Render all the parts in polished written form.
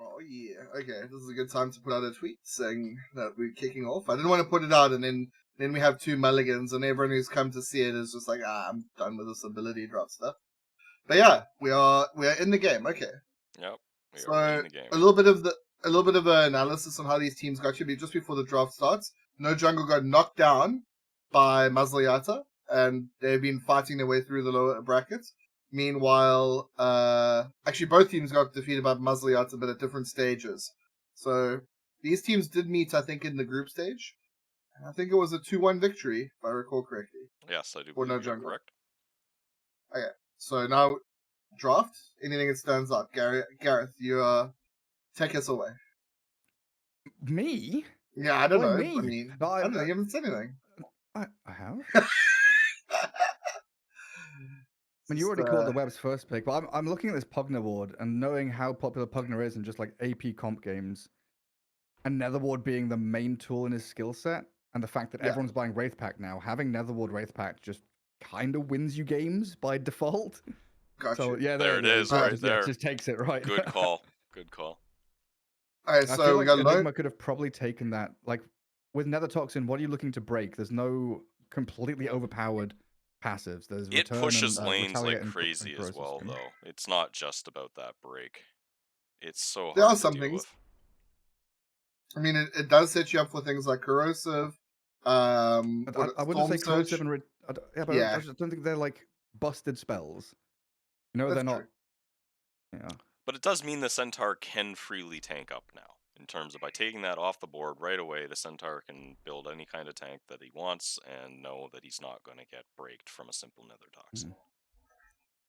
Oh yeah. Okay, this is a good time to put out a tweet saying that we're kicking off. I didn't want to put it out and then we have 2 mulligans and everyone who's come to see it is just like, I'm done with this ability drop stuff. But yeah, we are in the game. Okay. Yep, we So are in the game. a little bit of analysis on how these teams got you just before the draft starts. No Jungle got knocked down by Mazliata, and they've been fighting their way through the lower brackets. Meanwhile, actually both teams got defeated by Mazliata, but at different stages. So these teams did meet, I think, in the group stage. And I think it was a 2-1 victory, if I recall correctly, Yes, I do for believe No you're Jungle. correct. Okay, so now draft. Anything that stands out, Gareth, you take us away. Me? Yeah, I don't Why know. me? I mean, No, I don't know. You haven't said anything. I have. I mean, you already called the Web's first pick, but I'm looking at this Pugna Ward and knowing how popular Pugna is in just like AP comp games, and Netherward being the main tool in his skill set, and the fact that everyone's buying Wraith Pact now, having Netherward Wraith Pact just kind of wins you games by default. Gotcha. So yeah, there it is, right there. It just takes it right. Good call. Good call. All right, I so feel we like got Enigma could have probably taken that. Like with Nether Toxin, what are you looking to break? There's no completely overpowered passives. There's It return pushes and lanes retaliate like crazy as well, though. It's not just about that break. It's so There are hard to some deal things. with. I mean, it does set you up for things like corrosive. I wouldn't say Storm corrosive Surge. and Yeah. I just don't think they're like busted spells. You know, they're not. true. Yeah. But it does mean the Centaur can freely tank up now. In terms of by taking that off the board right away, the Centaur can build any kind of tank that he wants and know that he's not going to get braked from a simple Nether Toxin.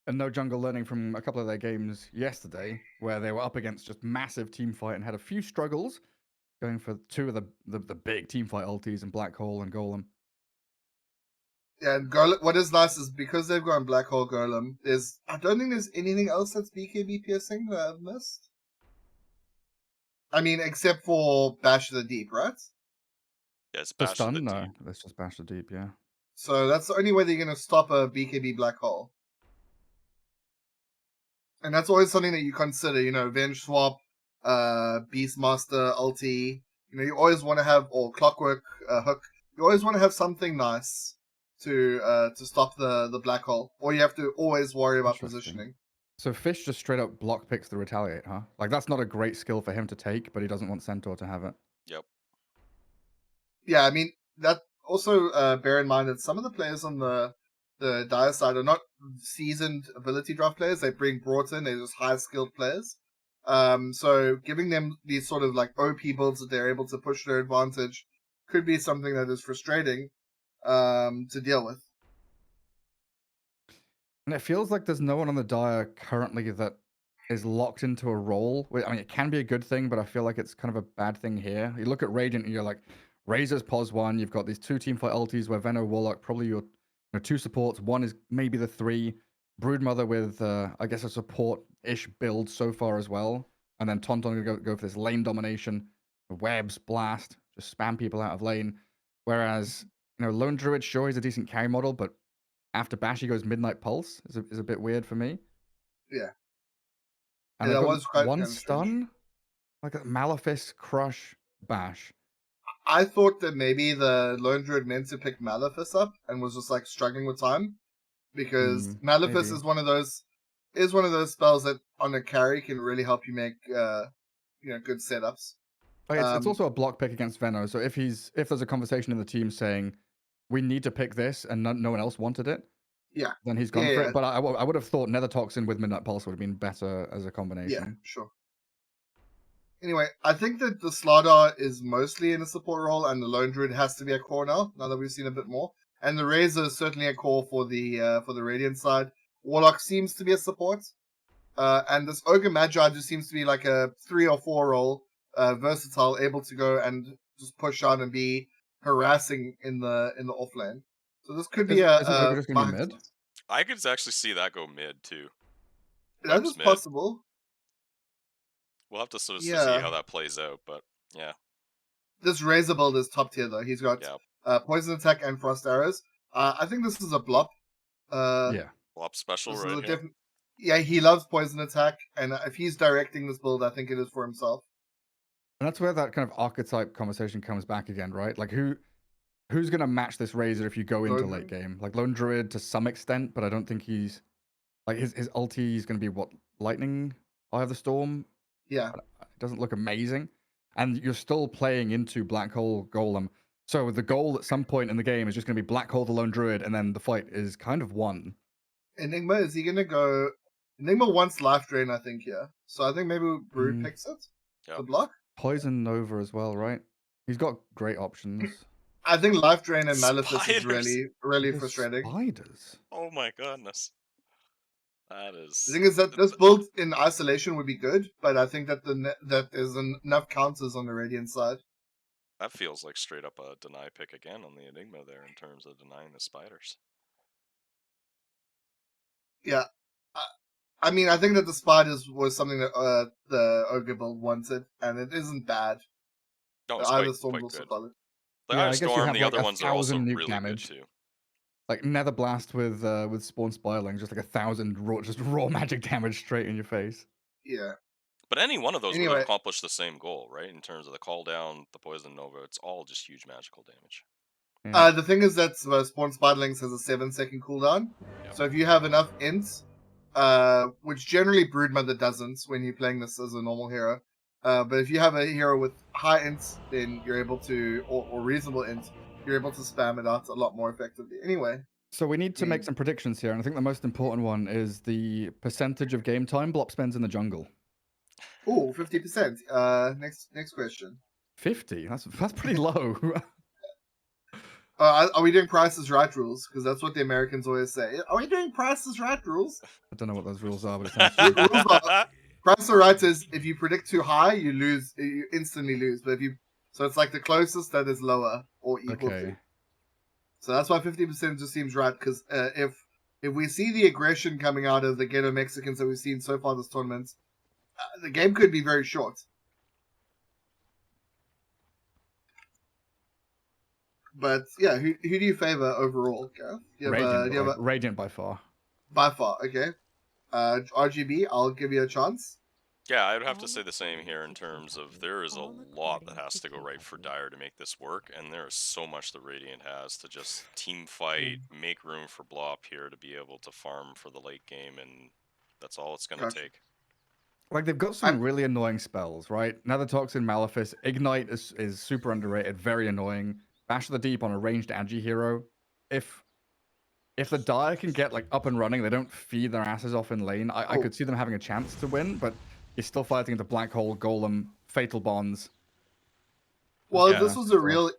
And No Jungle learning from a couple of their games yesterday, where they were up against just massive team fight and had a few struggles, going for 2 of the big team fight ultis and Black Hole and Golem. Yeah, and Golem, what is nice is because they've gone Black Hole Golem, I don't think there's anything else that's BKB piercing that I've missed. I mean, except for Bash the Deep, right? Yeah, it's The Bash stun? the No, Deep. that's just Bash the Deep, yeah. So that's the only way they're going to stop a BKB Black Hole. And that's always something that you consider, Venge Swap, Beastmaster, Ulti. You always want to have, or Clockwork Hook, you always want to have something nice to stop the Black Hole. Or you have to always worry about positioning. So Fish just straight up block picks the Retaliate, huh? Like, that's not a great skill for him to take, but he doesn't want Centaur to have it. Yep. Yeah, I mean, that also bear in mind that some of the players on the dire side are not seasoned ability draft players. They bring brought in, they're just high skilled players. So giving them these sort of like OP builds that they're able to push their advantage could be something that is frustrating to deal with. And it feels like there's no one on the dire currently that is locked into a role. I mean, it can be a good thing, but I feel like it's kind of a bad thing here. You look at Radiant and you're like, Razor's pos 1, you've got these 2 teamfight ultis where Venno, Warlock, probably your 2 supports. 1 is maybe the 3. Broodmother with, I guess, a support-ish build so far as well. And then Tonton going to go for this lane domination. Webs, blast, just spam people out of lane. Whereas, Lone Druid, sure, he's a decent carry model, but after Bash, he goes Midnight Pulse. Is a bit weird for me. Yeah. And that I've got was quite one kind of stun, strange. like a Malefice, Crush, Bash. I thought that maybe the Lone Druid meant to pick Malefice up and was just like struggling with time. Because Malefice maybe. is one of those spells that on a carry can really help you make good setups. It's also a block pick against Venno. So if there's a conversation in the team saying we need to pick this and no one else wanted it, yeah, then he's gone for it. But I would have thought Nether Toxin with Midnight Pulse would have been better as a combination. Yeah, sure. Anyway, I think that the Slardar is mostly in a support role, and the Lone Druid has to be a core now that we've seen a bit more. And the Razor is certainly a core for the Radiant side. Warlock seems to be a support. And this Ogre Magi just seems to be like a 3 or 4 role, versatile, able to go and just push on and be harassing in the off lane. So this could be Isn't Ogre just going to be mid? I could actually see that go mid too. That is possible. We'll have to sort of see how that plays out, but yeah. This Razor build is top tier though. He's got poison attack and frost arrows. I think this is a blop. Blop special right here. Yeah, he loves poison attack, and if he's directing this build, I think it is for himself. And that's where that kind of archetype conversation comes back again, right? Like who's gonna match this Razor if you go into Lone late Druid? game? Like Lone Druid to some extent, but I don't think he's like his ulti is gonna be what, Lightning, Eye of the Storm. Yeah. It doesn't look amazing, and you're still playing into Black Hole Golem. So the goal at some point in the game is just gonna be Black Hole the Lone Druid, and then the fight is kind of won. Enigma, is he gonna go? Enigma wants life drain, I think, here. So I think maybe Brood Mm. picks it Yeah. to block. Poison Nova as well, right? He's got great options. I think life drain and Malefice is Spiders. really There's frustrating. spiders. Oh my goodness. That The is. thing is that this build in isolation would be good, but I think that that there's enough counters on the Radiant side. That feels like straight up a deny pick again on the Enigma there in terms of denying the spiders. Yeah. I mean, I think that the spiders was something that the Ogre build wanted, and it isn't bad. No, The it's Eye of quite, the Storm quite also good. solid. The Yeah, Eye I of guess you Storm, have the like other ones are also 1,000 nuke really damage. good too. Like Nether Blast with Spawn Spiraling, just like 1,000 raw magic damage straight in your face. Yeah. But any one of those would Anyway, have accomplished the same goal, right? In terms of the call down, the poison nova, it's all just huge magical damage. Yeah. the thing is that Spawn Spiderlings has a 7-second cooldown. Yep. So if you have enough ints, which generally Broodmother doesn't when you're playing this as a normal hero, but if you have a hero with high ints, then you're able to, or reasonable ints, you're able to spam it out a lot more effectively. Anyway. So we need to I make mean, some predictions here, and I think the most important one is the percentage of game time Blop spends in the jungle. ooh, 50%. Next question. 50? That's pretty low. Are we doing Price is Right rules? Because that's what the Americans always say. Are we doing Price is Right rules? I don't know what those rules are, but it sounds stupid. Rules are Price is Right is if you predict too high, you lose. You instantly lose. But if you, so it's like the closest that is lower or equal Okay. to. So that's why 50% just seems right. Because if we see the aggression coming out of the Ghetto Mexicans that we've seen so far this tournament, the game could be very short. But yeah, who do you favor overall, Gareth? Radiant by far. By far, okay. RGB, I'll give you a chance. Yeah, I would have to say the same here in terms of there is a lot that has to go right for Dire to make this work, and there is so much the Radiant has to just team fight, make room for Blop here to be able to farm for the late game, and that's all it's going to take. Like, they've got some really annoying spells, right? Nether Toxin, Malefice, Ignite is super underrated, very annoying. Bash of the Deep on a ranged Agi hero. If the Dire can get like up and running, they don't feed their asses off in lane, I could see them having a chance to win, but you're still fighting the Black Hole, Golem, Fatal Bonds. Well, if this was a real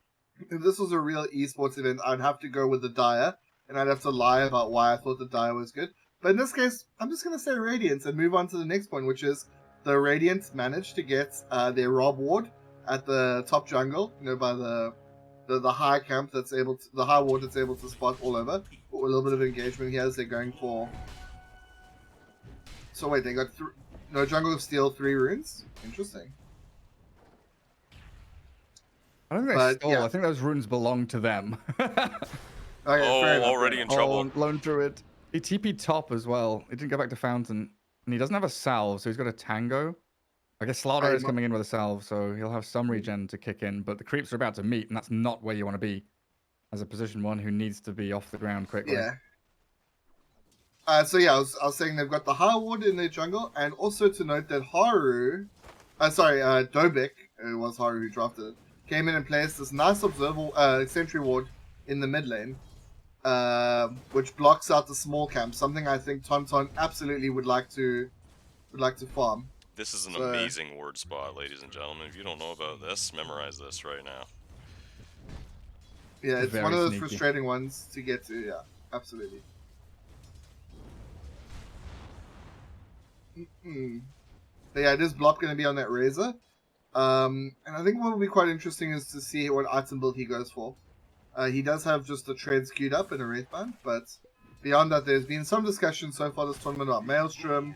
esports event, I'd have to go with the Dire, and I'd have to lie about why I thought the Dire was good. But in this case, I'm just going to say Radiant and move on to the next point, which is the Radiant managed to get their Rob ward at the top jungle, by the high camp that's able to, the high ward that's able to spot all over. But with a little bit of engagement here as they're going for. So wait, they got no Jungle of Steel 3 runes? Interesting. I don't think they stole. Yeah. I think those runes belong to them. Already in trouble. Lone Druid. He TP'd top as well. He didn't go back to Fountain. And he doesn't have a salve, so he's got a Tango. I guess Slaughter is coming in with a salve, so he'll have some regen to kick in. But the creeps are about to meet, and that's not where you want to be as a position 1 who needs to be off the ground quickly. Yeah. So yeah, I was saying they've got the high ward in their jungle, and also to note that Haru, Dobik, it was Haru who drafted it, came in and placed this nice observer sentry ward in the mid lane, which blocks out the small camp. Something I think Tonton absolutely would like to farm. This is an amazing ward spot, ladies and gentlemen. If you don't know about this, memorize this right now. Yeah, it's one of those frustrating ones to get to. Yeah, absolutely. But yeah, it is Blop going to be on that Razor. And I think what will be quite interesting is to see what item build he goes for. He does have just the trades queued up in a Wraithband, but beyond that, there's been some discussion so far this tournament about Maelstrom,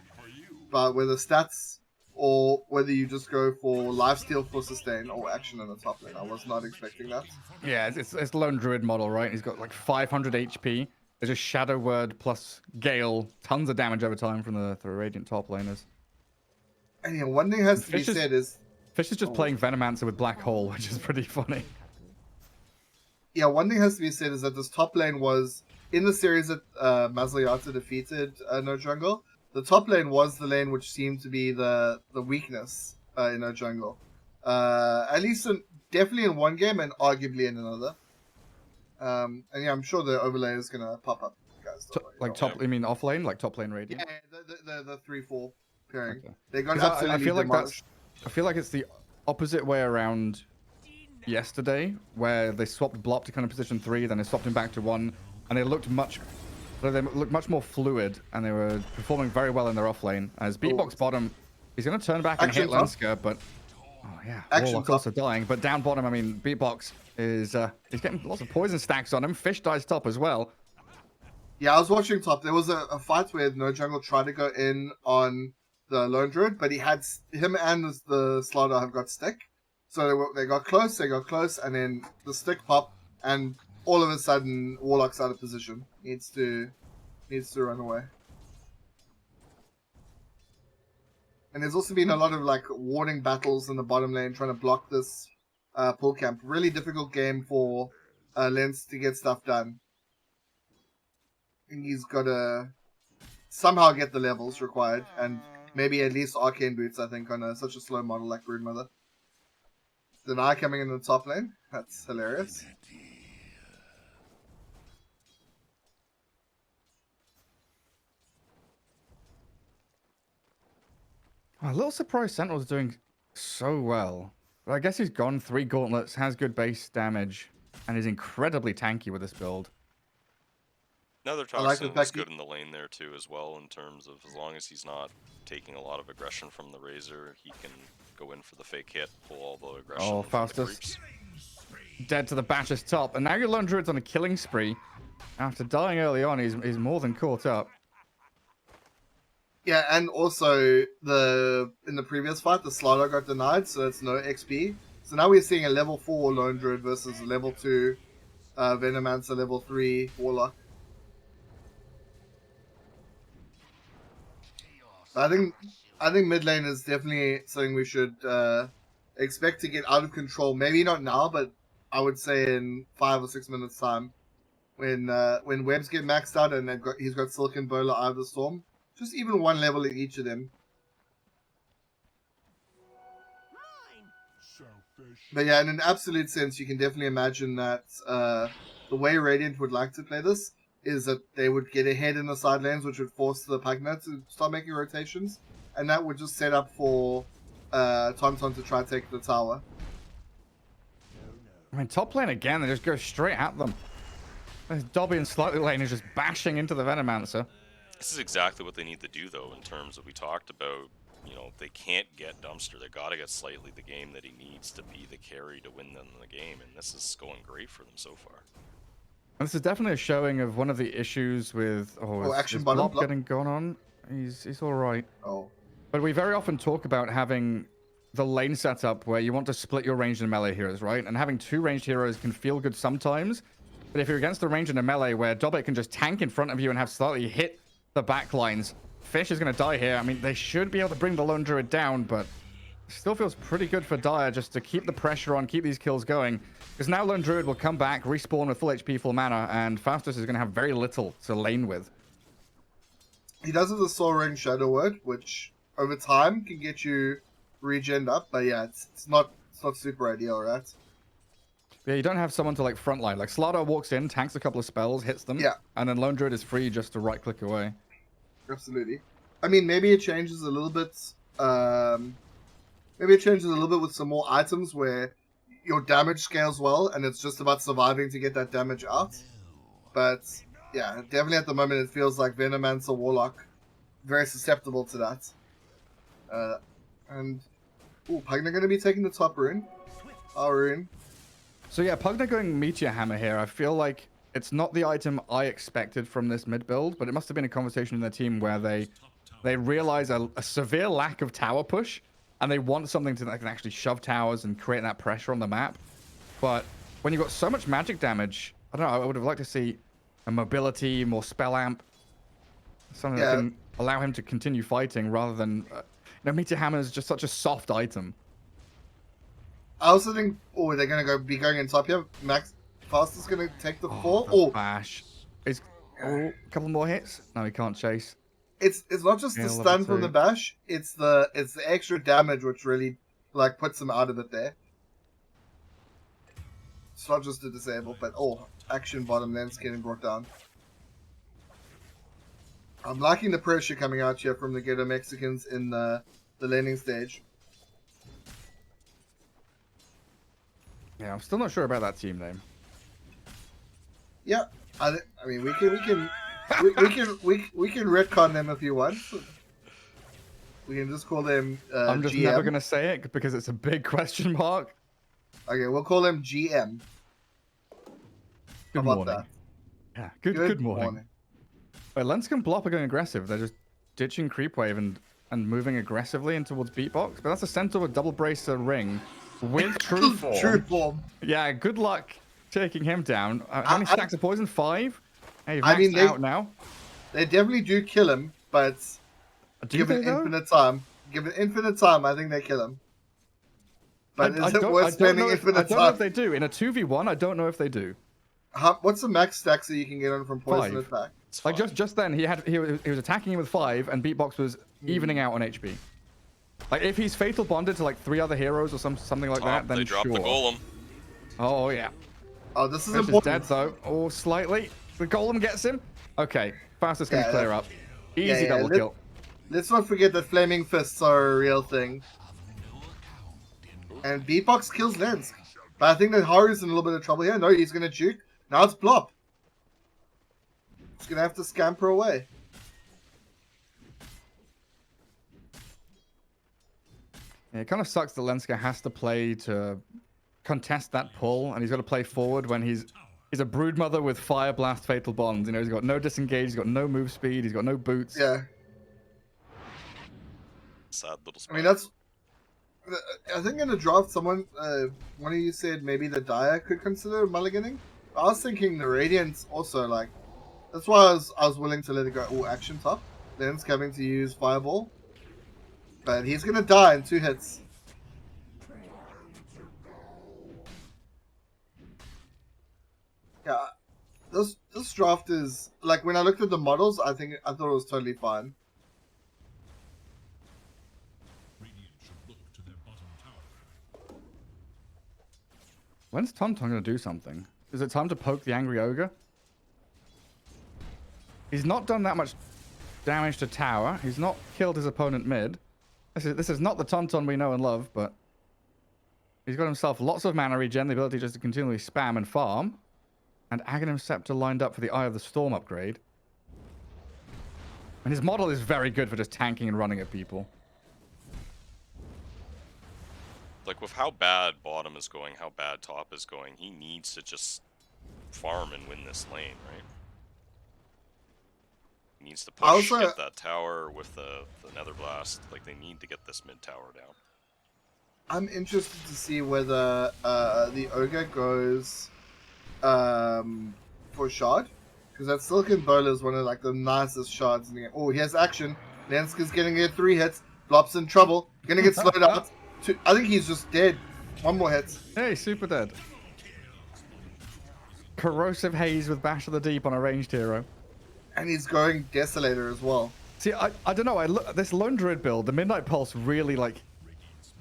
about whether stats or whether you just go for lifesteal for sustain or action in the top lane. I was not expecting that. Yeah, it's Lone Druid model, right? He's got like 500 HP. It's just Shadow Word plus Gale, tons of damage over time from the Radiant top laners. And yeah, one thing has to be Fish is- said is Fish is just playing Venomancer with Black Hole, which is pretty funny. yeah, one thing has to be said is that this top lane was in the series that Mazliata defeated No Jungle. The top lane was the lane which seemed to be the weakness in No Jungle. At least definitely in one game and arguably in another. And yeah, I'm sure the overlay is gonna pop up, guys. Like top, you mean off lane, like top lane Radiant? Yeah, the 3-4 pairing. Okay. They got 'Cause absolutely I feel like demolished. I feel like it's the opposite way around yesterday, where they swapped Blop to kind of position 3, then they swapped him back to 1, and they looked much more fluid, and they were performing very well in their off lane. As Beatbox bottom, he's going to turn back and hit Lenska, but oh yeah, Warlock also dying. But down bottom, I mean, Beatbox is he's getting lots of poison stacks on him. Fish dies top as well. Yeah, I was watching top. There was a fight where No Jungle tried to go in on the Lone Druid, but him and the Slaughter have got stick. So they got close, and then the stick popped, and all of a sudden Warlock's out of position. Needs to run away. And there's also been a lot of like warding battles in the bottom lane trying to block this pull camp. Really difficult game for Lens to get stuff done. And he's got to somehow get the levels required, and maybe at least arcane boots, I think, on such a slow model like Broodmother. Deny coming in the top lane. That's hilarious. I'm a little surprised Sentinel's doing so well. But I guess he's gone 3 gauntlets, has good base damage, and is incredibly tanky with this build. Another Toxin was good in the lane there too as well, in terms of as long as he's not taking a lot of aggression from the Razor, he can go in for the fake hit, pull all the aggression from Faustus. the creeps. Dead to the Basher's top, and now your Lone Druid's on a killing spree. After dying early on, he's more than caught up. Yeah, and also in the previous fight, the Slaughter got denied, so it's no XP. So now we're seeing a level 4 Lone Druid versus a level 2 Venomancer, level 3 Warlock. I think mid lane is definitely something we should expect to get out of control. Maybe not now, but I would say in 5 or 6 minutes time, when webs get maxed out and he's got Silken Bowler, Eye of the Storm. Just even one level in each of them. But yeah, in an absolute sense, you can definitely imagine that the way Radiant would like to play this is that they would get ahead in the side lanes, which would force the Pugna to start making rotations, and that would just set up for Tonton to try to take the tower. I mean, top lane again, they just go straight at them. Dobby and Slightly Lane is just bashing into the Venomancer. This is exactly what they need to do, though, in terms of we talked about, you know, they can't get Dumpster. They got to get Slightly the game that he needs to be the carry to win them the game, and this is going great for them so far. And this is definitely a showing of one of the issues with action button Blop getting gone on. He's all right. Oh, but we very often talk about having the lane setup where you want to split your ranged and melee heroes, right? And having 2 ranged heroes can feel good sometimes, but if you're against the ranged and a melee where Dobbit can just tank in front of you and have slightly hit the back lines, Fish is going to die here. I mean, they should be able to bring the Lone Druid down, but still feels pretty good for Dire just to keep the pressure on, keep these kills going. Because now Lone Druid will come back, respawn with full HP, full mana, and Faustus is going to have very little to lane with. He does have the Soul Ring Shadow Word, which over time can get you regen up, but yeah, it's not super ideal, right? Yeah, you don't have someone to like frontline. Like Slaughter walks in, tanks a couple of spells, hits them, and then Lone Druid is free just to right click away. Absolutely. I mean, maybe it changes a little bit. Maybe it changes a little bit with some more items where your damage scales well, and it's just about surviving to get that damage out. But yeah, definitely at the moment it feels like Venomancer Warlock very susceptible to that. And Pugna going to be taking the top rune. Our rune. So yeah, Pugna going Meteor Hammer here. I feel like it's not the item I expected from this mid build, but it must have been a conversation in their team where they realize a severe lack of tower push, and they want something that can actually shove towers and create that pressure on the map. But when you've got so much magic damage, I don't know, I would have liked to see and mobility, more spell amp. Something that can allow him to continue fighting rather than... Meteor Hammer is just such a soft item. I also think, they're going to be going in top here. Max Fast is going to take the fall. The bash. A couple more hits. No, he can't chase. It's not just the stun from the bash. It's the extra damage which really like puts him out of it there. It's not just the disable, but action bottom lane's getting brought down. I'm liking the pressure coming out here from the Ghetto Mexicans in the laning stage. Yeah, I'm still not sure about that team name. Yeah, I mean we can retcon them if you want. We can just call them I'm just GM. never gonna say it because it's a big question mark. Okay, we'll call them GM. Good How about morning. that? Yeah, good morning. Lens and Blop are going aggressive. They're just ditching creep wave and moving aggressively in towards beatbox. But that's a centaur with double bracer ring with true form. True form. Yeah, good luck taking him down. How many stacks of poison? 5? Hey, I mean, out now. They definitely do kill him, but given infinite time, I think they kill him. But is it worth spending infinite time? I don't know if they do. In a 2v1, I don't know if they do. What's the max stacks that you can get on from poison attack? Like just then, he was attacking him with 5, and beatbox was evening out on HP. Like if he's fatal bonded to like 3 other heroes or something like that, then they drop the golem. Oh yeah. Oh, this is Fish important. is dead though. Oh, slightly. The golem gets him. Okay, fastest gonna clear up. Easy double kill. Let's not forget that flaming fists are a real thing. And beatbox kills Lens. But I think that Haru's in a little bit of trouble here. No, he's gonna juke. Now it's Blop. He's gonna have to scamper away. Yeah, it kind of sucks that Lenska has to play to contest that pull, and he's got to play forward when he's a broodmother with fire blast fatal bonds. You know, he's got no disengage, he's got no move speed, he's got no boots. Yeah. Sad little spot. I mean, that's... I think in the draft, one of you said maybe the Dire could consider mulliganing. I was thinking the Radiance also, like... That's why I was willing to let it go. Oh, action top. Len's coming to use Fireball. But he's gonna die in 2 hits. Yeah, this draft is like when I looked at the models, I thought it was totally fine. When's Tonton gonna do something? Is it time to poke the angry ogre? He's not done that much damage to tower. He's not killed his opponent mid. This is not the Tonton we know and love, but he's got himself lots of mana regen, the ability just to continually spam and farm. And Aghanim Scepter lined up for the Eye of the Storm upgrade. And his model is very good for just tanking and running at people. Like, with how bad bottom is going, how bad top is going, he needs to just farm and win this lane, right? He needs to push, get that tower with the Nether Blast. Like, they need to get this mid tower down. I'm interested to see whether the Ogre goes for shard, because that Silken Bowler is one of like the nicest shards in the game. Oh, he has action. Lenska's getting it 3 hits. Blop's in trouble. Gonna get slowed out. I think he's just dead. 1 more hit. Hey, super dead. Corrosive Haze with Bash of the Deep on a ranged hero. And he's going Desolator as well. See, I don't know. This Lone Druid build, the Midnight Pulse really like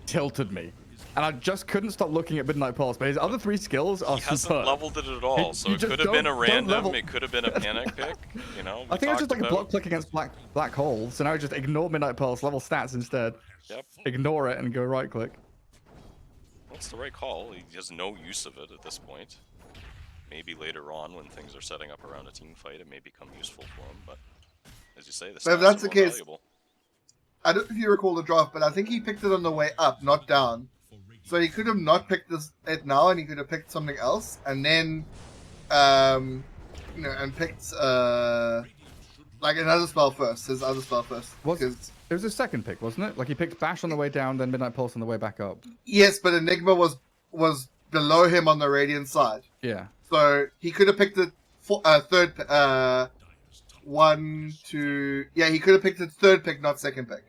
tilted me. And I just couldn't stop looking at Midnight Pulse, but his other 3 skills are He hasn't superb. leveled it at all, so it could have been a random, it could have been a panic pick, you know? I think it's just like a block click against black hole, so now I just ignore Midnight Pulse, level stats instead. Yep. Ignore it and go right click. That's the right call. He has no use of it at this point. Maybe later on, when things are setting up around a team fight, it may become useful for him, but as you say, the stats if that's are the case, valuable. I don't know if you recall the draft, but I think he picked it on the way up, not down. So he could have not picked it now, and he could have picked something else, and then, you know, and picked like another spell first, his other spell first. It was his second pick, wasn't it? Like he picked Bash on the way down, then Midnight Pulse on the way back up. Yes, but Enigma was below him on the Radiant side. Yeah. So he could have picked it third. 1, 2. Yeah, he could have picked the third pick, not second pick.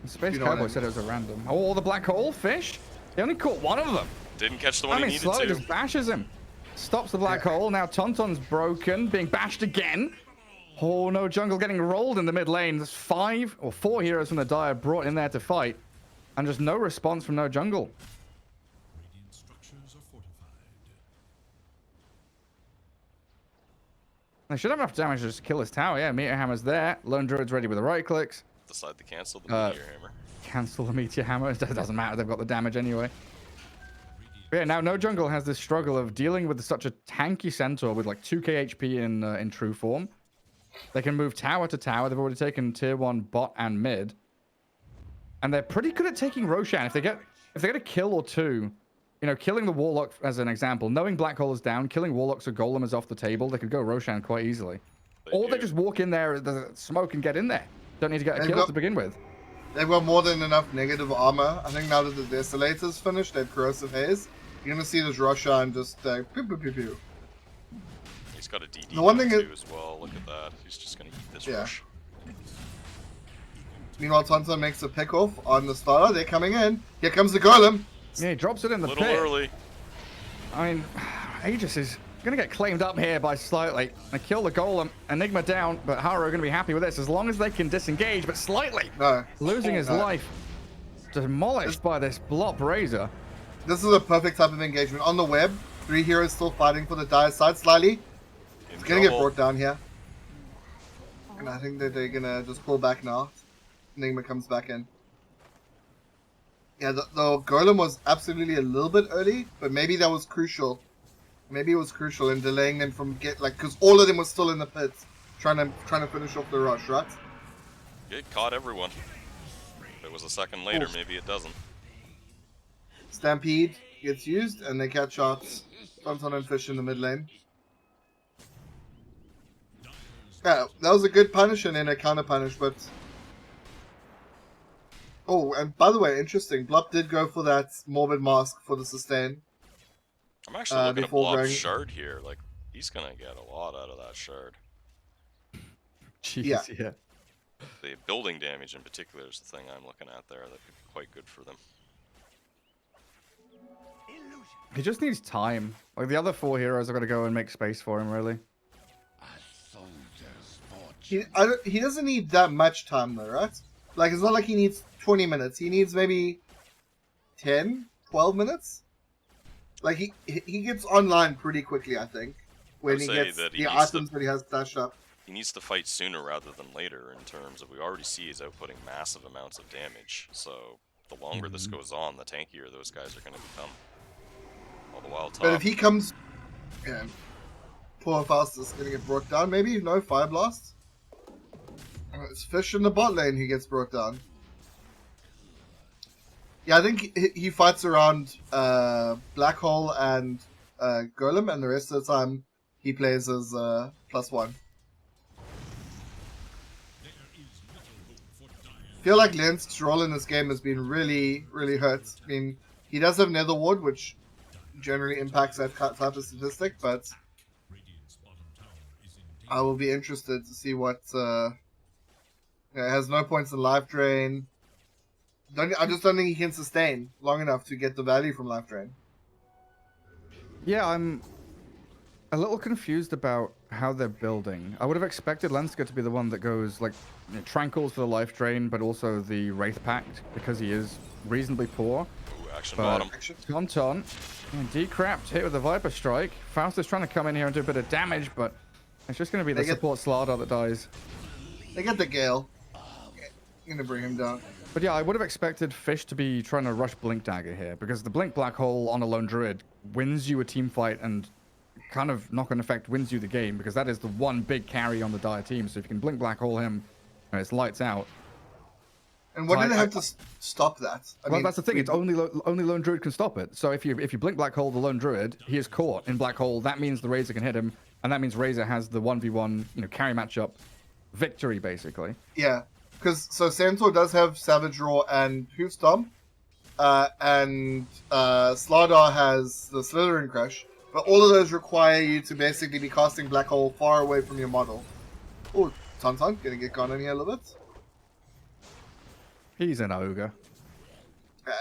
The Space You know what I Cowboy mean. said it was a random. Oh, the black hole fish. He only caught one of them. Didn't catch the one I mean, he needed slowly to. just bashes him. Stops the black hole. Now Tauntaun's broken, being bashed again. Oh, no jungle getting rolled in the mid lane. There's 5 or 4 heroes from the Dire brought in there to fight. And just no response from no jungle. Radiant structures are fortified. They should have enough damage to just kill this tower. Yeah, Meteor Hammer's there. Lone Druid's ready with the right clicks. Decide to cancel the Meteor Hammer. Cancel the Meteor Hammer. It doesn't matter. They've got the damage anyway. But yeah, now no jungle has this struggle of dealing with such a tanky centaur with like 2k HP in true form. They can move tower to tower. They've already taken tier 1 bot and mid. And they're pretty good at taking Roshan. If they get a kill or two, you know, killing the Warlock as an example, knowing Black Hole is down, killing Warlocks or Golem is off the table, they could go Roshan quite easily. Or they just walk in there, the smoke, and get in there. Don't need to get a kill to begin with. They've got more than enough negative armor. I think now that the Desolator's finished, they have Corrosive Haze. You're gonna see this Roshan just pew pew pew pew. He's got a DD The one thing too as well. Look at that. He's just gonna eat this rush. Meanwhile, Tauntaun makes a pick off on the starter. They're coming in. Here comes the Golem. Yeah, he drops it in the A little pit. early. I mean, Aegis is going to get claimed up here by slightly. They kill the Golem. Enigma down, but Haru are going to be happy with this as long as they can disengage, but slightly. No. Losing his life. Demolished by this Blop Razor. This is a perfect type of engagement. On the web, 3 heroes still fighting for the Dire side slightly. It's going to get brought down here. And I think that they're going to just pull back now. Enigma comes back in. Yeah, the Golem was absolutely a little bit early, but maybe that was crucial. Maybe it was crucial in delaying them from because all of them were still in the pits, trying to finish off the rush, right? It caught everyone. If it was a second later, maybe it doesn't. Stampede gets used, and they catch shots. Tauntaun and Fish in the mid lane. Yeah, that was a good punish and then a counter punish, but... Oh, and by the way, interesting. Blup did go for that Morbid Mask for the sustain. I'm actually looking at before Blob's going- shard here. Like, he's gonna get a lot out of that shard. Jeez, yeah. The building damage in particular is the thing I'm looking at there. That could be quite good for them. He just needs time. Like, the other 4 heroes are going to go and make space for him, really. He doesn't need that much time, though, right? Like, it's not like he needs 20 minutes. He needs maybe 10, 12 minutes? Like, he gets online pretty quickly, I think. When he gets the items that he has stashed up. He needs to fight sooner rather than later in terms of we already see he's outputting massive amounts of damage. So the longer this goes on, the tankier those guys are going to become. All the while, But if he comes... Yeah. Poor Faust is going to get brought down, maybe? No, Fire Blast? It's Fish in the bot lane who gets brought down. Yeah, I think he fights around Black Hole and Golem, and the rest of the time he plays as +1. I feel like Lensk's role in this game has been really, really hurt. I mean, he does have Nether Ward, which generally impacts that type of statistic, but I will be interested to see what... it has no points in Life Drain. I just don't think he can sustain long enough to get the value from Life Drain. Yeah, I'm a little confused about how they're building. I would have expected Lenska to be the one that goes, like, Tranquils for the Life Drain, but also the Wraith Pact, because he is reasonably poor. Ooh, action But bottom. Tauntaun, decrapped, hit with the Viper Strike. Faust is trying to come in here and do a bit of damage, but it's just going to be the support Slardar that dies. They get the Gale. Gonna bring him down. But yeah, I would have expected Fish to be trying to rush Blink Dagger here, because the Blink Black Hole on a Lone Druid wins you a team fight and kind of knock-on effect wins you the game, because that is the one big carry on the Dire team. So if you can Blink Black Hole him, it's lights out. And what did they have to stop that? I mean, that's the thing. It's only Lone Druid can stop it. So if you Blink Black Hole the Lone Druid, he is caught in Black Hole. That means the Razor can hit him, and that means Razor has the 1v1 carry matchup victory, basically. Yeah. Because, so Centaur does have Savage Roar and Hoofstomp, and Slardar has the Slithering Crush, But all of those require you to basically be casting Black Hole far away from your model. Oh, Tauntaun gonna get gone in here a little bit. He's an ogre.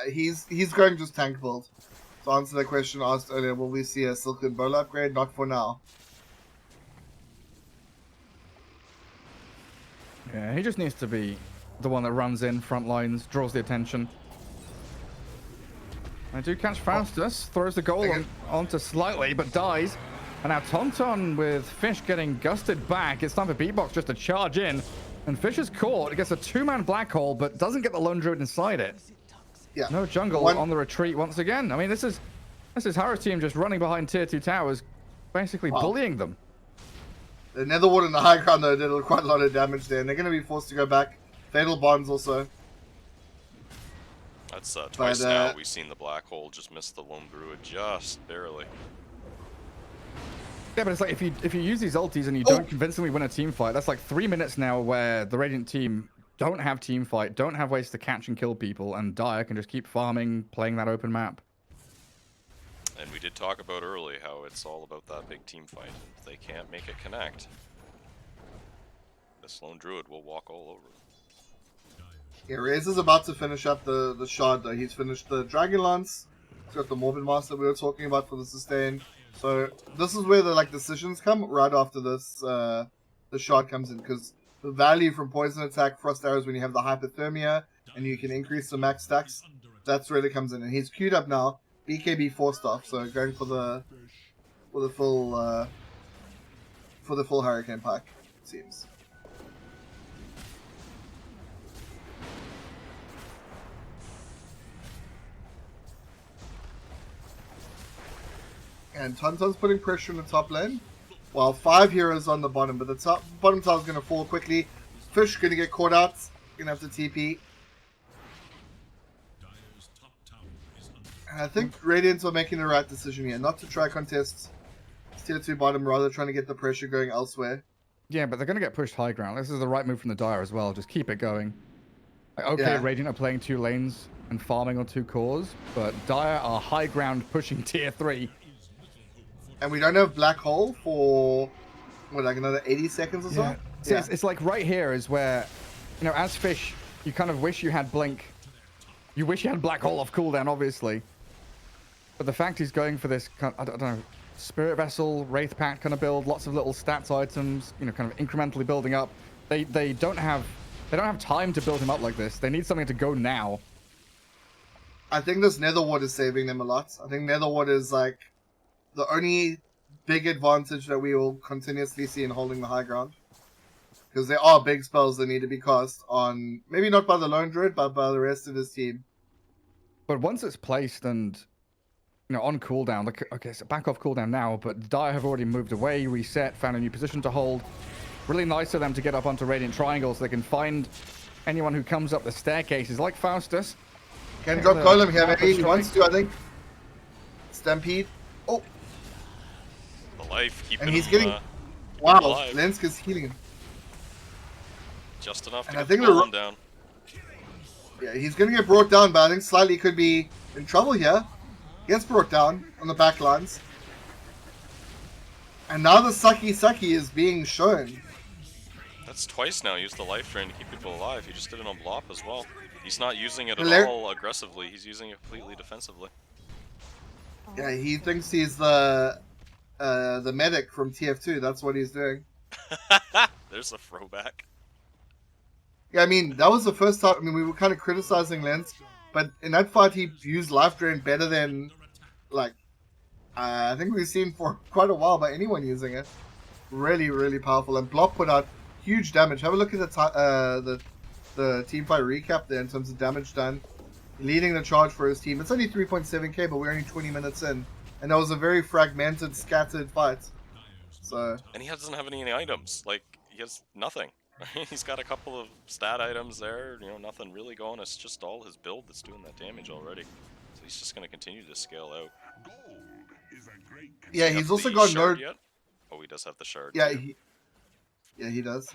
He's going just tank build. To answer the question asked earlier, will we see a Silken Bola upgrade? Not for now. Yeah, he just needs to be the one that runs in, front lines, draws the attention. I do catch Faustus, throws the goal onto slightly, but dies. And now Tauntaun with Fish getting gusted back. It's time for Beatbox just to charge in. And Fish is caught. It gets a two-man black hole, but doesn't get the Lone Druid inside it. Yeah. No jungle on the retreat once again. I mean, this is Harrow's team just running behind tier 2 towers, basically bullying them. The Netherward and the high ground, though, did quite a lot of damage there, and they're going to be forced to go back. Fatal Bonds also. That's twice now we've seen the black hole just miss the Lone Druid just barely. Yeah, but it's like if you use these ultis and you don't convincingly win a team fight, that's like 3 minutes now where the Radiant team don't have team fight, don't have ways to catch and kill people, and Dire can just keep farming, playing that open map. And we did talk about early how it's all about that big team fight. If they can't make it connect, this Lone Druid will walk all over them. Yeah, Razor's about to finish up the shard, though. He's finished the Dragon Lance. He's got the Morbid Master we were talking about for the sustain. So this is where the decisions come right after this. The shard comes in, because the value from poison attack, frost arrows, when you have the hypothermia and you can increase the max stacks, that's where it comes in. And he's queued up now. BKB 4-star, so going for the full Hurricane pack, it seems. And Tauntaun's putting pressure in the top lane, while 5 heroes on the bottom, but the bottom tower is going to fall quickly. Fish going to get caught out, going to have to TP. And I think Radiants are making the right decision here, not to try contest tier 2 bottom, rather trying to get the pressure going elsewhere. Yeah, but they're going to get pushed high ground. This is the right move from the Dire as well. Just keep it going. Like, okay, Radiant are playing 2 lanes and farming on 2 cores, but Dire are high ground pushing tier 3. And we don't have Black Hole for, what, like another 80 seconds or so? Yeah. So it's like right here is where, you know, as Fish, you kind of wish you had Blink. You wish you had Black Hole off cooldown, obviously. But the fact he's going for this, I don't know, Spirit Vessel, Wraith Pact kind of build, lots of little stats items, you know, kind of incrementally building up. They don't have time to build him up like this. They need something to go now. I think this Netherward is saving them a lot. I think Netherward is like the only big advantage that we will continuously see in holding the high ground. Because there are big spells that need to be cast on, maybe not by the Lone Druid, but by the rest of his team. But once it's placed and, you know, on cooldown, like, okay, so back off cooldown now, but Dire have already moved away, reset, found a new position to hold. Really nice of them to get up onto Radiant Triangle so they can find anyone who comes up the staircases, like Faustus. Can drop Golem here, maybe he wants to, I think. Stampede. Oh! The life, keeping and he's him, getting... wow, alive. Lenska's healing him. Just enough to And get the golem down. Yeah, he's going to get brought down, but I think Slightly could be in trouble here. Gets brought down on the back lines. And now the Saki is being shown. That's twice now. Used the life drain to keep people alive. He just did it on Blop as well. He's not using it at all aggressively. He's using it completely defensively. Yeah, he thinks he's the medic from TF2. That's what he's doing. There's a throwback. Yeah, I mean, that was the first time. I mean, we were kind of criticizing Lens, but in that fight, he used life drain better than, like, I think we've seen for quite a while by anyone using it. Really, really powerful. And Block put out huge damage. Have a look at the team fight recap there in terms of damage done. Leading the charge for his team. It's only 3.7k, but we're only 20 minutes in. And that was a very fragmented, scattered fight. So. And he doesn't have any items. Like, he has nothing. He's got a couple of stat items there, you know, nothing really going. It's just all his build that's doing that damage already. So he's just going to continue to scale out. Yeah, he's also got no... Yet? Oh, he does have the shard. Yeah, he does.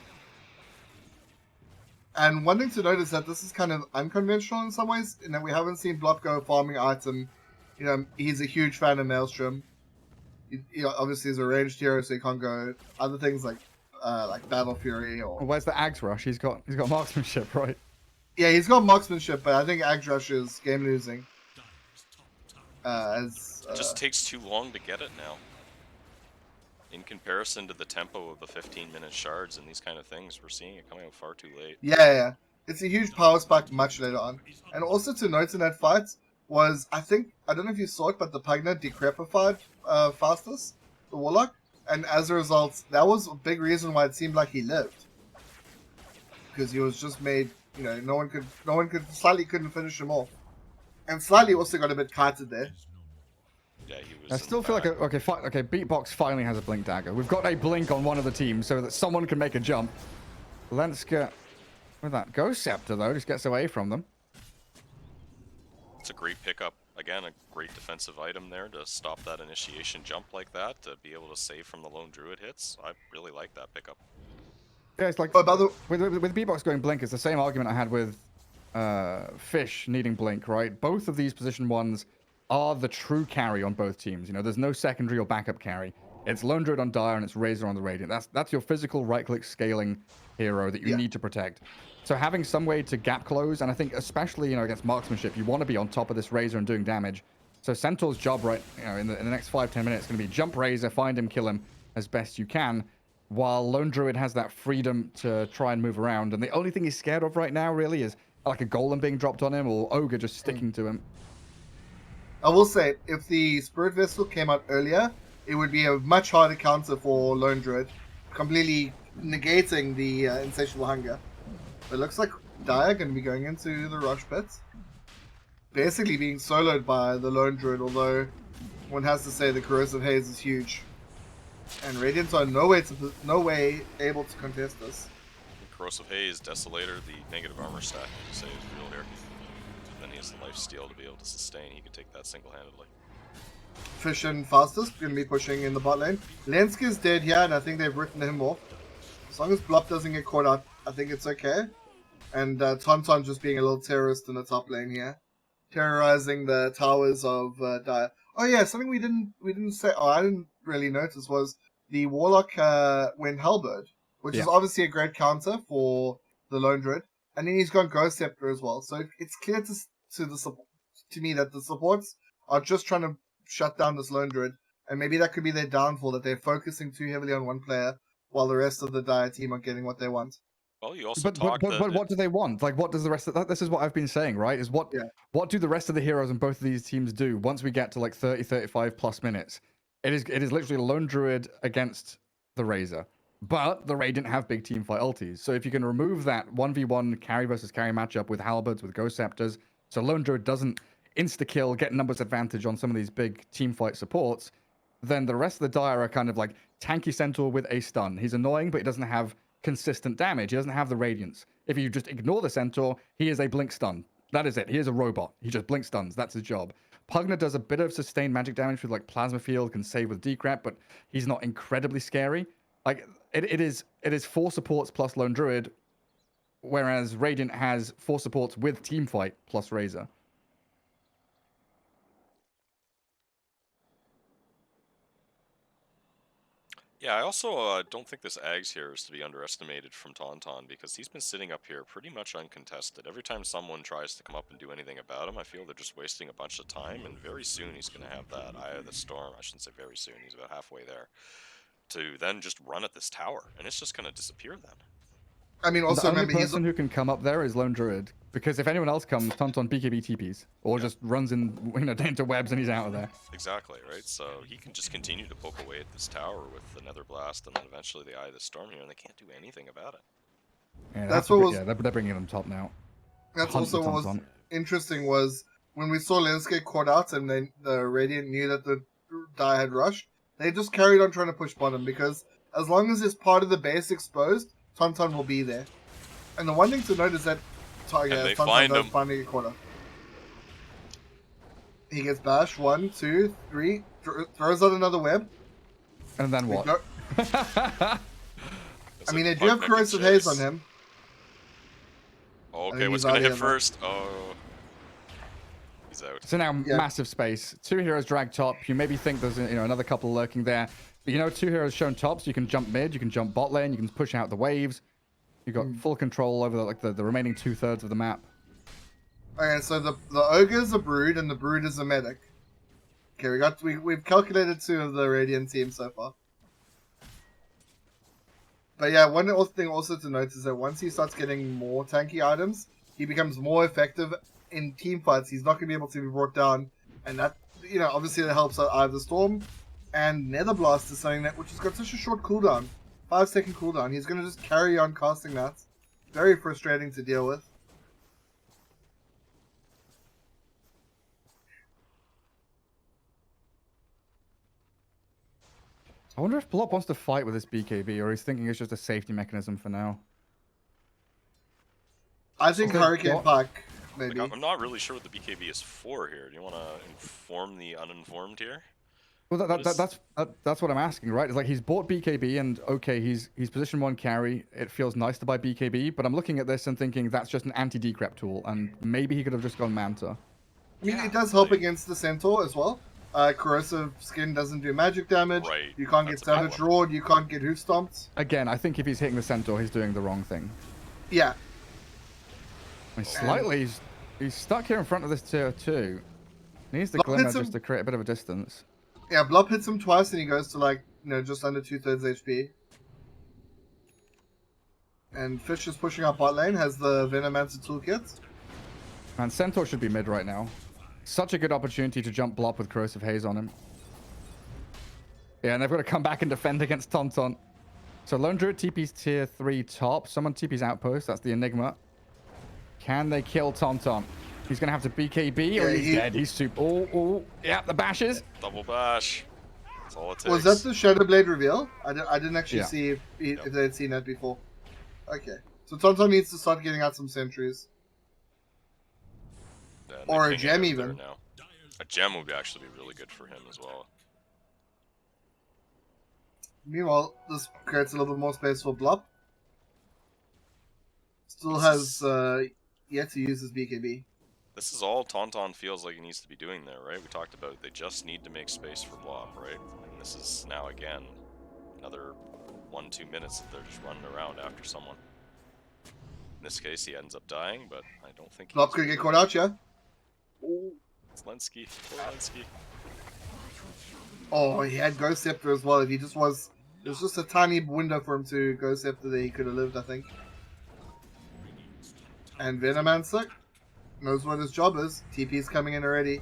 And one thing to note is that this is kind of unconventional in some ways, in that we haven't seen Blop go farming item. You know, he's a huge fan of Maelstrom. Obviously, he's a ranged hero, so he can't go other things like Battle Fury or. Where's the Ags Rush? He's got marksmanship, right? Yeah, he's got marksmanship, but I think Ag Rush is game losing. It just takes too long to get it now. In comparison to the tempo of the 15-minute shards and these kind of things, we're seeing it coming out far too late. Yeah. It's a huge power spike much later on. And also to note in that fight was, I don't know if you saw it, but the Pugna decrepified fastest, the Warlock. And as a result, that was a big reason why it seemed like he lived. Because he was just made, no one could, Slightly couldn't finish him off. And Slightly also got a bit kited there. Yeah, he was. I still feel like okay, Beatbox finally has a blink dagger. We've got a blink on one of the teams so that someone can make a jump. Lenska with that Ghost Scepter though just gets away from them. It's a great pickup. Again, a great defensive item there to stop that initiation jump like that, to be able to save from the lone druid hits. I really like that pickup. Yeah, it's like with Beatbox going blink, it's the same argument I had with Fish needing blink, right? Both of these position ones are the true carry on both teams. There's no secondary or backup carry. It's Lone Druid on Dire and it's Razor on the Radiant. That's your physical right-click scaling hero that you need to protect. So having some way to gap close, and I think especially against marksmanship, you want to be on top of this Razor and doing damage. So Centaur's job in the next 5-10 minutes is going to be jump Razor, find him, kill him as best you can, while Lone Druid has that freedom to try and move around. And the only thing he's scared of right now really is like a Golem being dropped on him or Ogre just sticking to him. I will say, if the Spirit Vessel came out earlier, it would be a much harder counter for Lone Druid, completely negating the Insatiable Hunger. It looks like Dire going to be going into the Rush Pits. Basically being soloed by the Lone Druid, although one has to say the Corrosive Haze is huge. And Radiants are no way able to contest this. Corrosive Haze, Desolator, the negative armor stack to say is real here. Then he has the life steal to be able to sustain. He can take that single-handedly. Fish and Fastest going to be pushing in the bot lane. Lenski's dead here, and I think they've written him off. As long as Blop doesn't get caught out, I think it's okay. And Tauntaun just being a little terrorist in the top lane here, terrorizing the towers of Dire. Oh yeah, something we didn't say. Oh, I didn't really notice was the Warlock went Halberd, which is obviously a great counter for the Lone Druid. And then he's gone Ghost Scepter as well. So it's clear to me that the supports are just trying to shut down this Lone Druid. And maybe that could be their downfall, that they're focusing too heavily on one player while the rest of the Dire team are getting what they want. Well, you also but what do they want? Like, what does the rest of that? This is what I've been saying, right? Is what do the rest of the heroes in both of these teams do once we get to like 30, 35 plus minutes? It is literally a Lone Druid against the Razor. But the Radiant have big team fight ultis. So if you can remove that 1v1 carry versus carry matchup with Halberds, with Ghost Scepters, so Lone Druid doesn't insta-kill, get numbers advantage on some of these big team fight supports, then the rest of the Dire are kind of like tanky Centaur with a stun. He's annoying, but he doesn't have consistent damage. He doesn't have the Radiance. If you just ignore the Centaur, he is a blink stun. That is it. He is a robot. He just blink stuns. That's his job. Pugna does a bit of sustained magic damage with like Plasma Field, can save with decrep, but he's not incredibly scary. Like it is 4 supports plus Lone Druid, whereas Radiant has 4 supports with Teamfight plus Razor. Yeah, I also don't think this Ags here is to be underestimated from Tauntaun, because he's been sitting up here pretty much uncontested. Every time someone tries to come up and do anything about him, I feel they're just wasting a bunch of time, and very soon he's going to have that Eye of the Storm. I shouldn't say very soon, he's about halfway there, to then just run at this tower, and it's just going to disappear then. I mean, also the only remember person who can come up there is Lone Druid, because if anyone else comes, Tauntaun BKB TPs, or just runs into webs and he's out of there. Exactly, right? So he can just continue to poke away at this tower with the Nether Blast, and then eventually the Eye of the Storm here, and they can't do anything about it. Yeah, that's what was. Yeah, they're bringing him top now. That's also what was interesting was when we saw Lenske caught out, and then the Radiant knew that the Dire had rushed. They just carried on trying to push bottom, because as long as it's part of the base exposed, Tauntaun will be there. And the one thing to note is that Tauntaun does finally get caught up. He gets bash, 1, 2, 3, throws out another web. And then what? I mean, they do have Corrosive Haze on him. Okay, what's going to hit first? Oh. He's out. So now Yeah. massive space. 2 heroes drag top. You maybe think there's another couple lurking there. But 2 heroes shown top, so you can jump mid, you can jump bot lane, you can push out the waves. You've got full control over the remaining 2/3 of the map. Okay, so the ogre's a brood and the brood is a medic. Okay, we've calculated 2 of the Radiant team so far. But yeah, one thing also to note is that once he starts getting more tanky items, he becomes more effective in team fights. He's not going to be able to be brought down, and that obviously that helps out either Storm and Nether Blast is something which has got such a short cooldown, 5-second cooldown. He's going to just carry on casting that. Very frustrating to deal with. I wonder if Blop wants to fight with this BKB, or he's thinking it's just a safety mechanism for now. I think Hurricane Pack, maybe. Like, I'm not really sure what the BKB is for here. Do you want to inform the uninformed here? Well, that's what I'm asking, right? It's like he's bought BKB, and okay, he's position 1 carry. It feels nice to buy BKB, but I'm looking at this and thinking that's just an anti-decrep tool, and maybe he could have just gone Manta. I mean, it does help against the Centaur as well. Corrosive skin doesn't do magic damage. Right. You can't get Savage Roared. You can't get Hoof Stomped. Again, I think if he's hitting the Centaur, he's doing the wrong thing. Yeah. I mean, slightly, he's stuck here in front of this tier 2. Needs the Blop Glimmer hits him. just to create a bit of a distance. Yeah, Blop hits him twice and he goes to just under 2/3 HP. And Fish is pushing up bot lane, has the Venomancer toolkit. Man, Centaur should be mid right now. Such a good opportunity to jump Blop with Corrosive Haze on him. Yeah, and they've got to come back and defend against Tauntaun. So Lone Druid TP's tier 3 top. Someone TP's outpost. That's the Enigma. Can they kill Tauntaun? He's going to have to BKB or he's dead. He's super... Oh, yeah, the bashes. Double bash. That's all it takes. Was that the Shadowblade reveal? I didn't actually see if they had seen that before. Okay. So Tauntaun needs to start getting out some sentries. Yeah, or a they're gem pinging out even. there now. A gem would actually be really good for him as well. Meanwhile, this creates a little bit more space for Blop. Still has yet to use his BKB. This is all Tauntaun feels like he needs to be doing there, right? We talked about they just need to make space for Blop, right? And this is now, again, another 1-2 minutes that they're just running around after someone. In this case, he ends up dying, but I don't think Blop could get caught out, yeah? Oh, it's Lenski. Poor Lenski. Oh, he had Ghost Scepter as well. If he just was... It was just a tiny window for him to Ghost Scepter that he could have lived, I think. And Venomancer knows what his job is. TP's coming in already.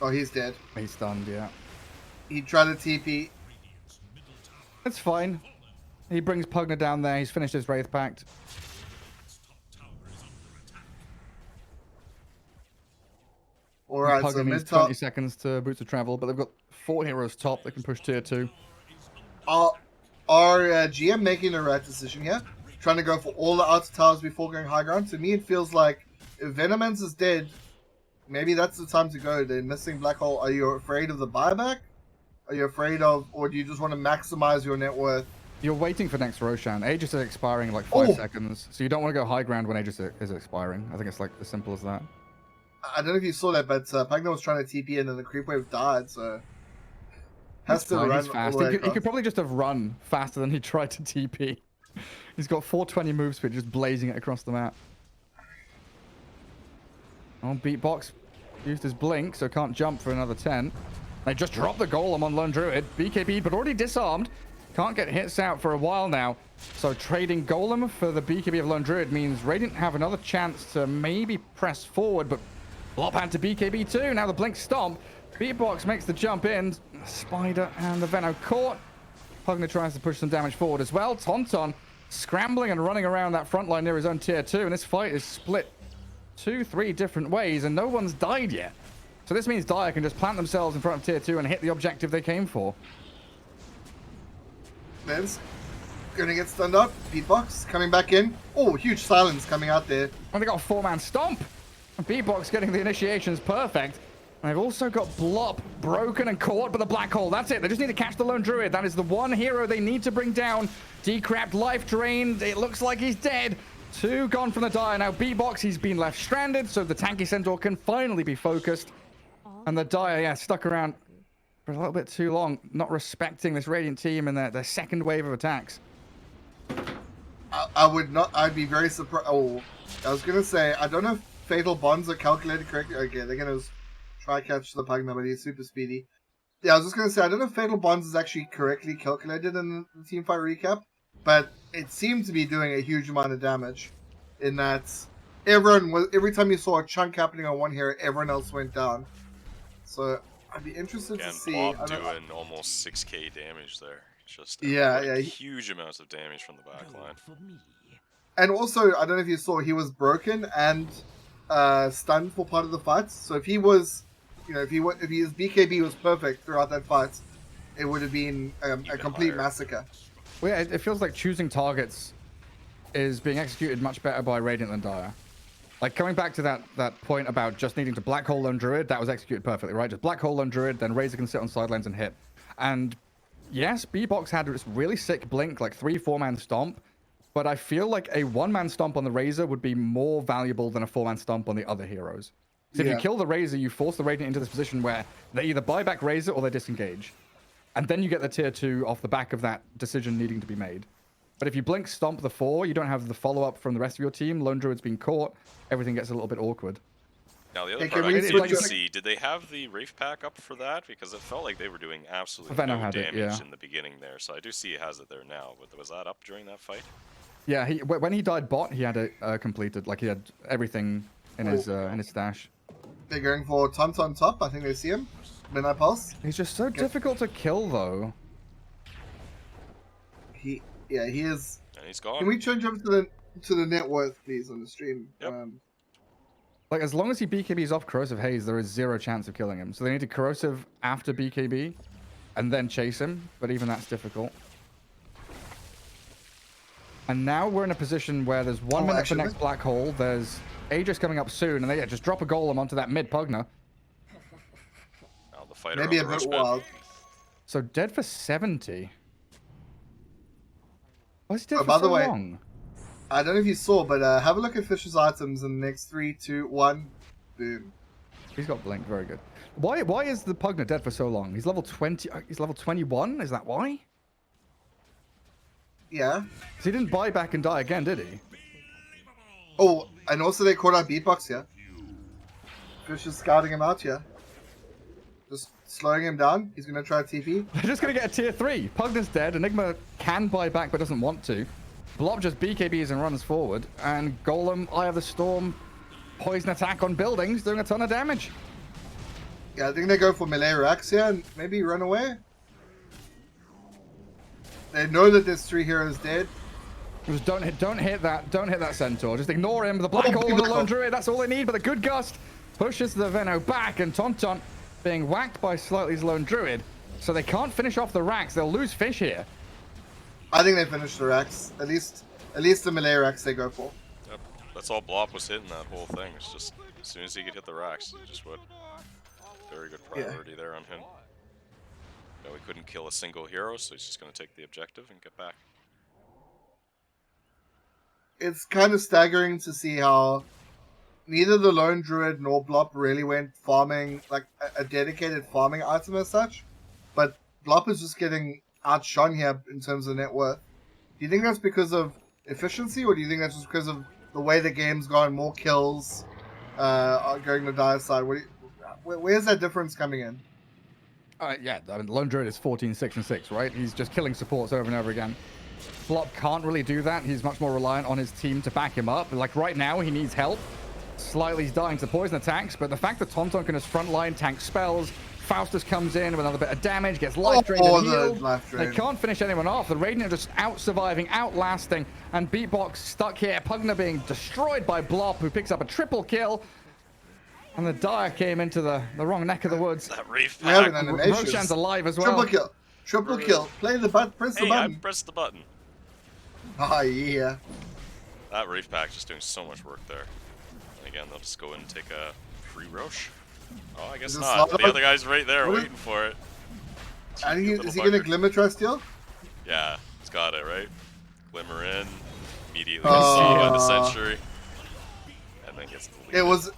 Oh, he's dead. He's stunned, yeah. He tried to TP. It's fine. He brings Pugna down there. He's finished his Wraith Pact. Alright, Pugna so needs mid top. 20 seconds to Boots of Travel, but they've got 4 heroes top that can push tier 2. Are GM making the right decision here? Trying to go for all the outer towers before going high ground? To me, it feels like if Venomance is dead, maybe that's the time to go. They're missing Black Hole. Are you afraid of the buyback? Are you afraid of, or do you just want to maximize your net worth? You're waiting for next Roshan. Aegis is expiring in like 5 seconds, so you don't want to go high ground when Aegis is expiring. I think it's like as simple as that. I don't know if you saw that, but Pugna was trying to TP in and the creep wave died, so... Has to run fast. He could probably just have run faster than he tried to TP. He's got 420 move speed, just blazing it across the map. Oh, Beatbox used his blink, so can't jump for another 10. They just dropped the golem on Lone Druid. BKB, but already disarmed. Can't get hits out for a while now. So trading golem for the BKB of Lone Druid means Radiant have another chance to maybe press forward, but Blop had to BKB too. Now the blink stomp. Beatbox makes the jump in. Spider and the Veno caught. Pugna tries to push some damage forward as well. Tauntaun scrambling and running around that front line near his own tier 2. And this fight is split 2-3 different ways and no one's died yet. So this means Dire can just plant themselves in front of tier 2 and hit the objective they came for. Ben's gonna get stunned up. Beatbox coming back in. Oh, huge silence coming out there. And they got a 4-man stomp. And Beatbox getting the initiations perfect. And they've also got Blop broken and caught by the Black Hole. That's it. They just need to catch the Lone Druid. That is the one hero they need to bring down. Decrapped, life drained. It looks like he's dead. 2 gone from the Dire. Now B-Box, he's been left stranded, so the tanky Centaur can finally be focused. And the Dire, yeah, stuck around for a little bit too long, not respecting this Radiant team and their second wave of attacks. I would not. I'd be very surprised. Oh, I was gonna say I don't know if Fatal Bonds are calculated correctly. Okay, they're gonna try catch the Pugna, but he's super speedy. Yeah, I was just gonna say I don't know if Fatal Bonds is actually correctly calculated in the teamfight recap, but it seemed to be doing a huge amount of damage. In that, every time you saw a chunk happening on one hero, everyone else went down. So I'd be interested to see. Bob doing almost 6k damage there. Just yeah, huge amounts of damage from the backline. And also, I don't know if you saw, he was broken and stunned for part of the fight. So if he was, if his BKB was perfect throughout that fight, it would have been a complete massacre. Well, yeah, it feels like choosing targets is being executed much better by Radiant than Dire. Like, coming back to that point about just needing to Black Hole Lone Druid, that was executed perfectly, right? Just Black Hole Lone Druid, then Razor can sit on sidelines and hit. And yes, B-Box had this really sick blink, like 3-4-man stomp, but I feel like a 1-man stomp on the Razor would be more valuable than a 4-man stomp on the other heroes. So if you kill the Razor, you force the Radiant into this position where they either buy back Razor or they disengage. And then you get the tier 2 off the back of that decision needing to be made. But if you blink stomp the 4, you don't have the follow-up from the rest of your team. Lone Druid's been caught. Everything gets a little bit awkward. Now, the other part I didn't see, did they have the Wraith Pack up for that? Because it felt like they were doing absolutely no damage in the beginning there. So I do see he has it there now. But was that up during that fight? Yeah, when he died bot, he had it completed. Like, he had everything in his stash. They're going for Taunt on top. I think they see him. Midnight Pulse. He's just so difficult to kill, though. He is. And he's gone. Can we change over to the net worth, please, on the stream? Yep. Like, as long as he BKBs off Corrosive Haze, there is 0 chance of killing him. So they need to Corrosive after BKB and then chase him. But even that's difficult. And now we're in a position where there's 1 minute for next Black Hole. There's Aegis coming up soon. And they just drop a Golem onto that mid Pugna. Now the fighter maybe a bit wild. So dead for 70. Why is he dead for by so the way, long? I don't know if you saw, but have a look at Fisher's items in the next 3, 2, 1. Boom. He's got blink. Very good. Why is the Pugna dead for so long? He's level 20. He's level 21. Is that why? Yeah. So he didn't buy back and die again, did he? Oh, and also they caught out Beatbox here. Fisher's scouting him out here. Just slowing him down. He's going to try TP. They're just going to get a tier 3. Pugna's dead. Enigma can buy back but doesn't want to. Blob just BKBs and runs forward. And Golem, Eye of the Storm, poison attack on buildings, doing a ton of damage. Yeah, I think they go for melee racks here and maybe run away. They know that there's 3 heroes dead. Just don't hit that Centaur. Just ignore him. The Black Hole and the Lone Druid, that's all they need. But the good gust pushes the Venno back, and Tauntaun being whacked by Slightly's Lone Druid. So they can't finish off the racks. They'll lose fish here. I think they finish the racks. At least the melee racks they go for. Yep. That's all Blob was hitting that whole thing. It's just as soon as he could hit the racks, it just would. Very good priority there on him. No, he couldn't kill a single hero, so he's just going to take the objective and get back. It's kind of staggering to see how neither the Lone Druid nor Blop really went farming, like a dedicated farming item as such. But Blop is just getting outshone here in terms of net worth. Do you think that's because of efficiency, or do you think that's just because of the way the game's gone, more kills going the Dire side? Where's that difference coming in? Yeah, I mean, Lone Druid is 14, 6, and 6, right? He's just killing supports over and over again. Flop can't really do that. He's much more reliant on his team to back him up. Like, right now, he needs help. Slightly's dying to poison attacks, but the fact that Tauntaun can just frontline tank spells, Faustus comes in with another bit of damage, gets life drained and healed. They can't finish anyone off. The Radiant are just out-surviving, outlasting, and Beatbox stuck here. Pugna being destroyed by Blop, who picks up a triple kill. And the Dire came into the wrong neck of the woods. That Wraith Pack. Roshan's alive as well. Triple kill. Triple kill. Play the button. Press the button. I pressed the button. Oh, yeah. That Wraith Pack just doing so much work there. And again, they'll just go in and take a free Roche. Oh, I guess not. The other guy's right there waiting for it. And is he going to Glimmer Trust steal? Yeah, he's got it, right? Glimmer in. Immediately gets saw by the Ah. sentry. And then gets deleted.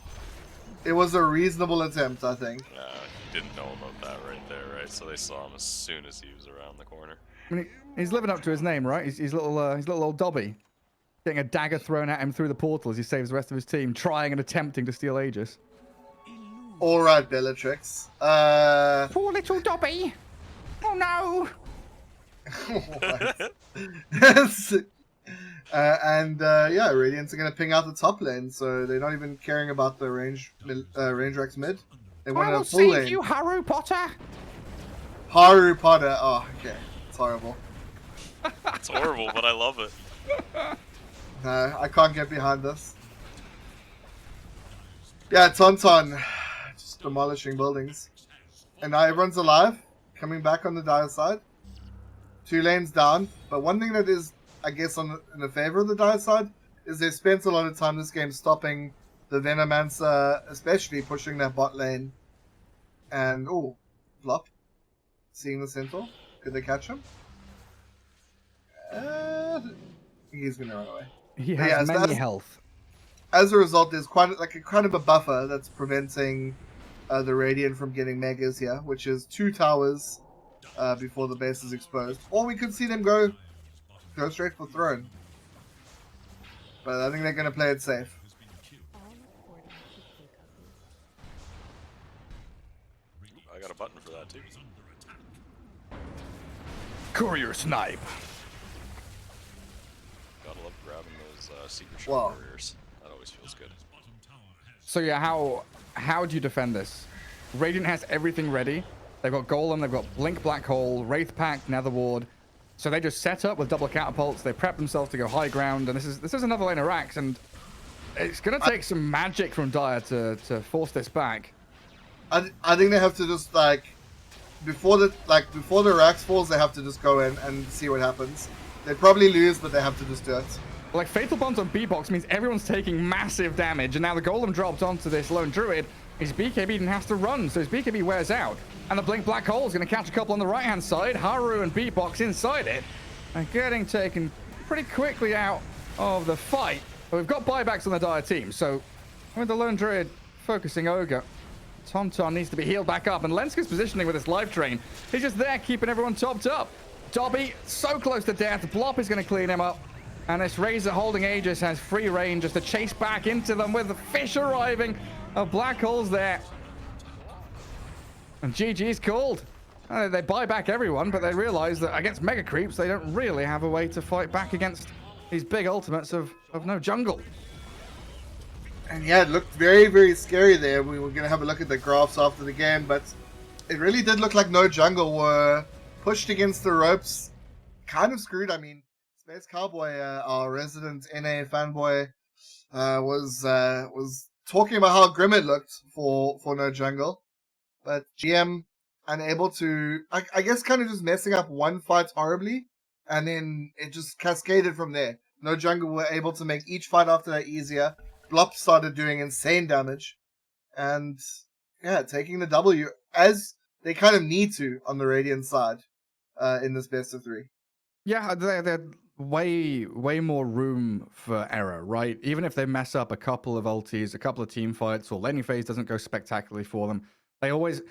It was a reasonable attempt, I think. He didn't know about that right there, right? So they saw him as soon as he was around the corner. I mean, he's living up to his name, right? He's little old Dobby. Getting a dagger thrown at him through the portal as he saves the rest of his team, trying and attempting to steal Aegis. All right, Bellatrix. Poor little Dobby. Oh no. Yeah, Radiant's are gonna ping out the top lane, so they're not even caring about the range Racks mid. They want I will a full save lane. you, Harry Potter. Harry Potter. Oh, okay. It's horrible. It's horrible, but I love it. No, I can't get behind this. Yeah, Tauntaun. Just demolishing buildings. And now everyone's alive. Coming back on the dire side. 2 lanes down. But one thing that is, I guess, in the favor of the dire side is they spent a lot of time this game stopping the Venomancer, especially pushing that bot lane. And, oh, flop. Seeing the Centaur. Could they catch him? He's going to run away. He has many health. As a result, there's quite kind of a buffer that's preventing the Radiant from getting megas here, which is 2 towers before the base is exposed. Or we could see them go straight for throne. But I think they're going to play it safe. I got a button for that too. Courier snipe. Gotta love grabbing those secret Wow. shot warriors. That always feels good. So yeah, how do you defend this? Radiant has everything ready. They've got Golem, they've got Blink Black Hole, Wraith Pact, Nether Ward. So they just set up with double catapults. They prep themselves to go high ground, and this is another lane of racks, and it's gonna take some magic from Dire to force this back. I think they have to just before the racks falls, they have to just go in and see what happens. They probably lose, but they have to just do it. Like, Fatal Bonds on B-Box means everyone's taking massive damage, and now the Golem drops onto this lone Druid. His BKB then has to run, so his BKB wears out. And the Blink Black Hole is going to catch a couple on the right-hand side. Haru and B-Box inside it, and getting taken pretty quickly out of the fight. But we've got buybacks on the Dire team, so with the lone Druid focusing Ogre, Tauntaun needs to be healed back up, and Lenska's positioning with his live train. He's just there keeping everyone topped up. Dobby so close to death. Blop is going to clean him up. And this Razor holding Aegis has free reign just to chase back into them with the fish arriving. A Black Hole's there. And GG's called. They buy back everyone, but they realize that against Mega Creeps, they don't really have a way to fight back against these big ultimates of no jungle. And yeah, it looked very, very scary there. We were going to have a look at the graphs after the game, but it really did look like no jungle were pushed against the ropes. Kind of screwed. I mean, Space Cowboy, our resident NA fanboy, was talking about how grim it looked for no jungle. But GM unable to, I guess, kind of just messing up one fight horribly, and then it just cascaded from there. No jungle were able to make each fight after that easier. Blop started doing insane damage, and yeah, taking the W as they kind of need to on the Radiant side in this best of 3. Yeah, they're way more room for error, right? Even if they mess up a couple of ultis, a couple of team fights, or laning phase doesn't go spectacularly for them, they always...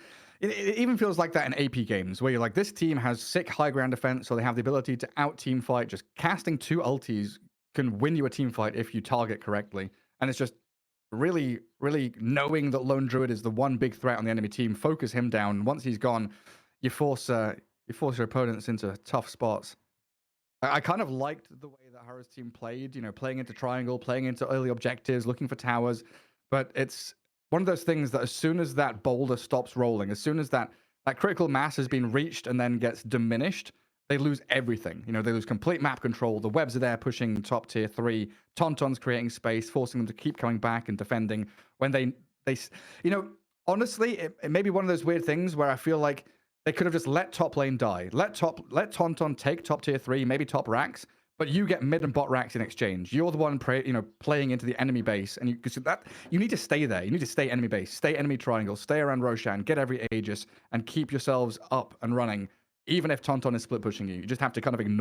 It even feels like that in AP games, where you're like, this team has sick high ground defense, so they have the ability to out-team fight. Just casting 2 ultis can win you a team fight if you target correctly. And it's just really, really knowing that Lone Druid is the one big threat on the enemy team, focus him down. Once he's gone, you force your opponents into tough spots. I kind of liked the way that Haru's team played, playing into triangle, playing into early objectives, looking for towers. But it's one of those things that as soon as that boulder stops rolling, as soon as that critical mass has been reached and then gets diminished, they lose everything. They lose complete map control. The webs are there pushing top tier 3. Tauntaun's creating space, forcing them to keep coming back and defending. When they honestly, it may be one of those weird things where I feel like they could have just let top lane die. Let Tauntaun take top tier 3, maybe top racks, but you get mid and bot racks in exchange. You're the one playing into the enemy base, and you need to stay there. You need to stay enemy base, stay enemy triangle, stay around Roshan, get every Aegis, and keep yourselves up and running. Even if Tauntaun is split pushing you, you just have to kind of ignore